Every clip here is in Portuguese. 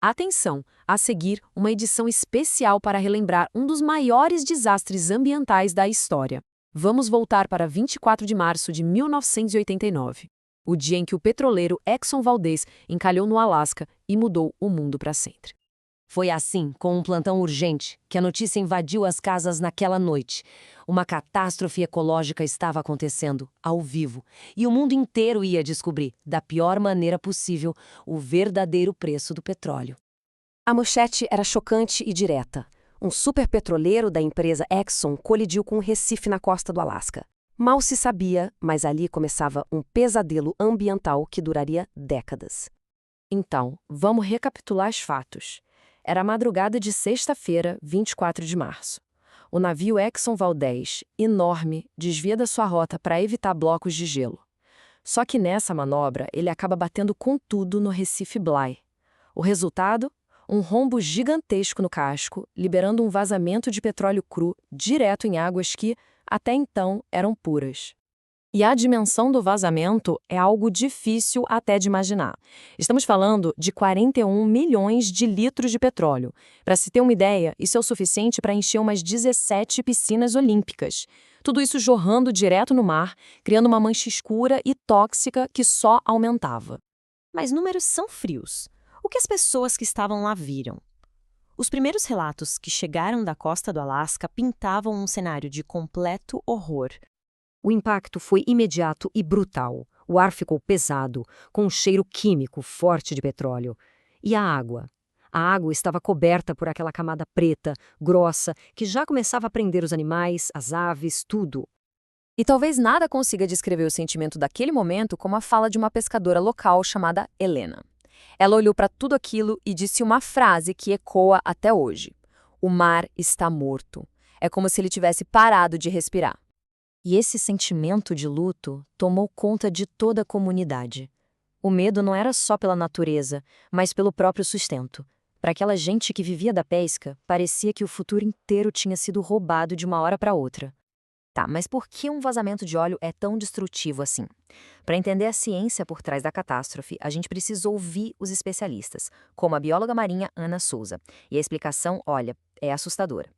Atenção! A seguir, uma edição especial para relembrar um dos maiores desastres ambientais da história. Vamos voltar para 24 de março de 1989, o dia em que o petroleiro Exxon Valdez encalhou no Alasca e mudou o mundo para sempre. Foi assim, com um plantão urgente, que a notícia invadiu as casas naquela noite. Uma catástrofe ecológica estava acontecendo, ao vivo, e o mundo inteiro ia descobrir, da pior maneira possível, o verdadeiro preço do petróleo. A manchete era chocante e direta. Um superpetroleiro da empresa Exxon colidiu com um recife na costa do Alasca. Mal se sabia, mas ali começava um pesadelo ambiental que duraria décadas. Então, vamos recapitular os fatos. Era a madrugada de sexta-feira, 24 de março. O navio Exxon Valdez, enorme, desvia da sua rota para evitar blocos de gelo. Só que nessa manobra, ele acaba batendo com tudo no Recife Bly. O resultado? Um rombo gigantesco no casco, liberando um vazamento de petróleo cru direto em águas que, até então, eram puras. E a dimensão do vazamento é algo difícil até de imaginar. Estamos falando de 41 milhões de litros de petróleo. Para se ter uma ideia, isso é o suficiente para encher umas 17 piscinas olímpicas. Tudo isso jorrando direto no mar, criando uma mancha escura e tóxica que só aumentava. Mas números são frios. O que as pessoas que estavam lá viram? Os primeiros relatos que chegaram da costa do Alasca pintavam um cenário de completo horror. O impacto foi imediato e brutal. O ar ficou pesado, com um cheiro químico forte de petróleo. E a água? A água estava coberta por aquela camada preta, grossa, que já começava a prender os animais, as aves, tudo. E talvez nada consiga descrever o sentimento daquele momento como a fala de uma pescadora local chamada Helena. Ela olhou para tudo aquilo e disse uma frase que ecoa até hoje: "O mar está morto." É como se ele tivesse parado de respirar. E esse sentimento de luto tomou conta de toda a comunidade. O medo não era só pela natureza, mas pelo próprio sustento. Para aquela gente que vivia da pesca, parecia que o futuro inteiro tinha sido roubado de uma hora para outra. Tá, mas por que um vazamento de óleo é tão destrutivo assim? Para entender a ciência por trás da catástrofe, a gente precisa ouvir os especialistas, como a bióloga marinha Ana Souza. E a explicação, olha, é assustadora.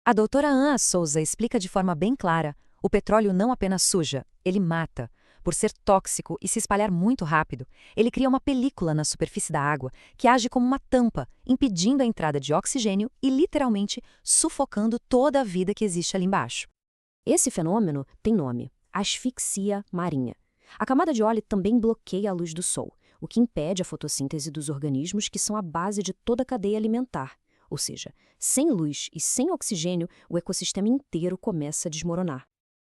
A doutora Ana Souza explica de forma bem clara: o petróleo não apenas suja, ele mata. Por ser tóxico e se espalhar muito rápido, ele cria uma película na superfície da água que age como uma tampa, impedindo a entrada de oxigênio e literalmente sufocando toda a vida que existe ali embaixo. Esse fenômeno tem nome: asfixia marinha. A camada de óleo também bloqueia a luz do sol, o que impede a fotossíntese dos organismos que são a base de toda a cadeia alimentar. Ou seja, sem luz e sem oxigênio, o ecossistema inteiro começa a desmoronar.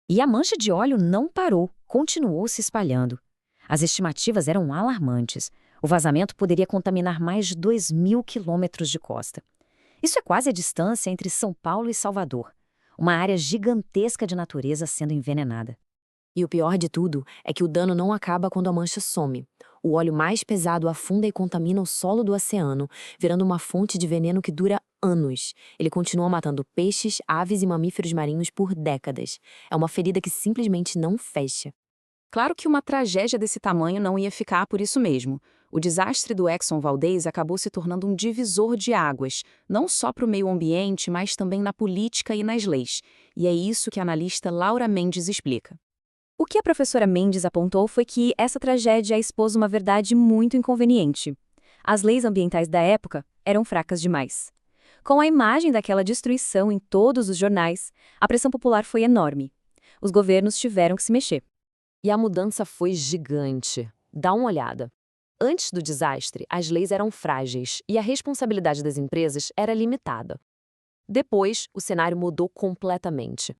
E a mancha de óleo não parou, continuou se espalhando. As estimativas eram alarmantes. O vazamento poderia contaminar mais de 2.000 quilômetros de costa. Isso é quase a distância entre São Paulo e Salvador. Uma área gigantesca de natureza sendo envenenada. E o pior de tudo é que o dano não acaba quando a mancha some. O óleo mais pesado afunda e contamina o solo do oceano, virando uma fonte de veneno que dura anos. Ele continua matando peixes, aves e mamíferos marinhos por décadas. É uma ferida que simplesmente não fecha. Claro que uma tragédia desse tamanho não ia ficar por isso mesmo. O desastre do Exxon Valdez acabou se tornando um divisor de águas, não só para o meio ambiente, mas também na política e nas leis. E é isso que a analista Laura Mendes explica. O que a professora Mendes apontou foi que essa tragédia expôs uma verdade muito inconveniente. As leis ambientais da época eram fracas demais. Com a imagem daquela destruição em todos os jornais, a pressão popular foi enorme. Os governos tiveram que se mexer. E a mudança foi gigante. Dá uma olhada. Antes do desastre, as leis eram frágeis e a responsabilidade das empresas era limitada. Depois, o cenário mudou completamente.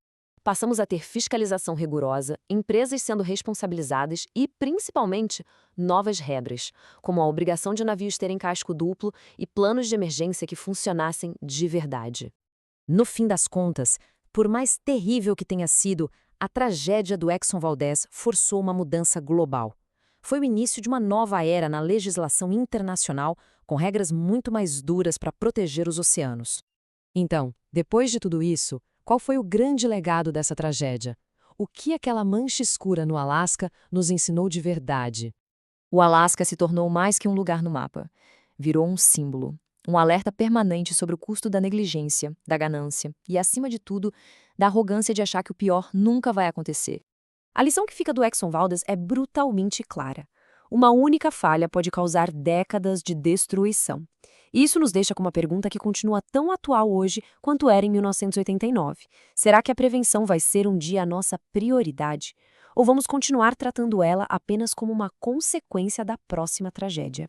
Passamos a ter fiscalização rigorosa, empresas sendo responsabilizadas e, principalmente, novas regras, como a obrigação de navios terem casco duplo e planos de emergência que funcionassem de verdade. No fim das contas, por mais terrível que tenha sido, a tragédia do Exxon Valdez forçou uma mudança global. Foi o início de uma nova era na legislação internacional, com regras muito mais duras para proteger os oceanos. Então, depois de tudo isso, qual foi o grande legado dessa tragédia? O que aquela mancha escura no Alasca nos ensinou de verdade? O Alasca se tornou mais que um lugar no mapa. Virou um símbolo, um alerta permanente sobre o custo da negligência, da ganância e, acima de tudo, da arrogância de achar que o pior nunca vai acontecer. A lição que fica do Exxon Valdez é brutalmente clara. Uma única falha pode causar décadas de destruição. Isso nos deixa com uma pergunta que continua tão atual hoje quanto era em 1989. Será que a prevenção vai ser um dia a nossa prioridade? Ou vamos continuar tratando ela apenas como uma consequência da próxima tragédia?